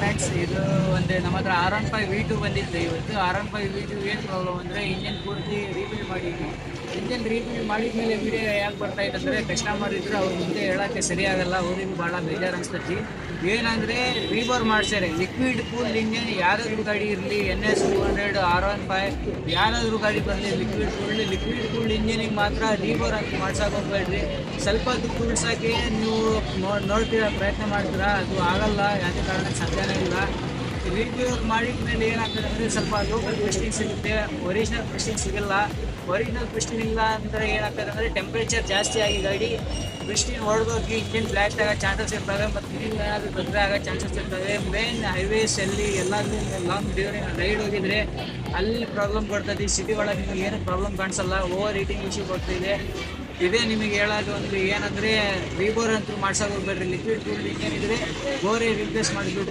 Friends, ಇದು ಒಂದು ನಮ್ಮ ಹತ್ರ R15V2 ಬಂದಿತ್ತು. ಇವತ್ತು R15V2 ಏನು ಪ್ರಾಬ್ಲಮ್ ಅಂದರೆ ಇಂಜಿನ್ ಪೂರ್ತಿ ರೀಬಿಲ್ಡ್ ಮಾಡಿದ್ವಿ. ಇಂಜಿನ್ ರೀಬಿಲ್ಡ್ ಮಾಡಿದ್ಮೇಲೆ ವಿಡಿಯೋ ಯಾಕೆ ಬರ್ತಾ ಇದೆ ಅಂದರೆ ಕಸ್ಟಮರ್ ಇದ್ರು ಅವ್ರ ಮುಂದೆ ಹೇಳೋಕ್ಕೆ ಸರಿಯಾಗಲ್ಲ, ಅವ್ರಿಗೆ ಭಾಳ ಬೇಜಾರು ಅನಿಸ್ತೈತಿ. ಏನಂದರೆ ರೀಬೋರ್ ಮಾಡ್ಸ್ಯಾರೆ. ಲಿಕ್ವಿಡ್ ಕೂಲ್ಡ್ ಇಂಜಿನ್ ಯಾವುದಾದ್ರೂ ಗಾಡಿ ಇರಲಿ, NS 200 R15 ಯಾವುದಾದ್ರೂ ಗಾಡಿ ಬರಲಿ, ಲಿಕ್ವಿಡ್ ಕೂಲ್ಡ್ ಇಂಜಿನಿಗೆ ಮಾತ್ರ ರೀಬೋರ್ ಅಂತ ಮಾಡ್ಸೋಕೆ ಹೋಗ್ಬೇಡ್ರಿ. ಸ್ವಲ್ಪ ದುಡ್ಡು ಉಳ್ಸೋಕ್ಕೆ ನೀವು ನೋಡ್ತೀರಾ, ಪ್ರಯತ್ನ ಮಾಡ್ತೀರಾ, ಅದು ಆಗಲ್ಲ. ಯಾವುದೇ ಕಾರಣಕ್ಕೆ ಸಾಧ್ಯನೇ ಇಲ್ಲ. ರಿವ್ಯೂ ಮಾಡಿದ ಮೇಲೆ ಏನಾಗ್ತದೆ ಅಂದರೆ ಸ್ವಲ್ಪ ಲೋಕಲ್ ಪಿಸ್ಟಿಂಗ್ ಸಿಗುತ್ತೆ, ಒರಿಜಿನಲ್ ಪಿಸ್ಟಿಂಗ್ ಸಿಗಲ್ಲ. ಒರಿಜಿನಲ್ ಪಿಸ್ಟಿಂಗ್ ಇಲ್ಲ ಅಂದರೆ ಏನಾಗ್ತದೆ ಅಂದರೆ ಟೆಂಪ್ರೇಚರ್ ಜಾಸ್ತಿ ಆಗಿ ಗಾಡಿ ಪಿಸ್ಟಿನ್ ಹೊಡೆದೋಗಿ ಇಂಜಿನ್ ಬ್ಲ್ಯಾಕ್ ಆಗೋ ಚಾನ್ಸಸ್ ಇರ್ತವೆ, ಮತ್ತು ಇಂಜಿನ್ ಏನಾದರೂ ತೊಂದರೆ ಆಗೋ ಚಾನ್ಸಸ್ ಇರ್ತವೆ. ಮೇನ್ ಹೈವೇಸಲ್ಲಿ ಎಲ್ಲಾದರೂ ಲಾಂಗ್ ರೈಡ್ ಹೋಗಿದ್ರೆ ಅಲ್ಲಿ ಪ್ರಾಬ್ಲಮ್ ಕೊಡ್ತದೆ. ಸಿಟಿ ಒಳಗೆ ನಿಮಗೆ ಏನು ಪ್ರಾಬ್ಲಮ್ ಕಾಣಿಸಲ್ಲ, ಓವರ್ ಹೀಟಿಂಗ್ ಇಶ್ಯೂ ಬರ್ತಿದೆ. ಇದೇ ನಿಮಗೆ ಹೇಳೋದು ಒಂದು ಏನಂದರೆ ರೀಬೋರ್ ಅಂತೂ ಮಾಡ್ಸೋಕೆ ಹೋಗ್ಬೇಡ್ರಿ. ಲಿಕ್ವಿಡ್ ಕೂಲ್ಡ್ ಇಂಜಿನ್ ಇದ್ದರೆ ಬೋರೇ ರಿಪ್ಲೇಸ್ ಮಾಡಿಬಿಟ್ಟು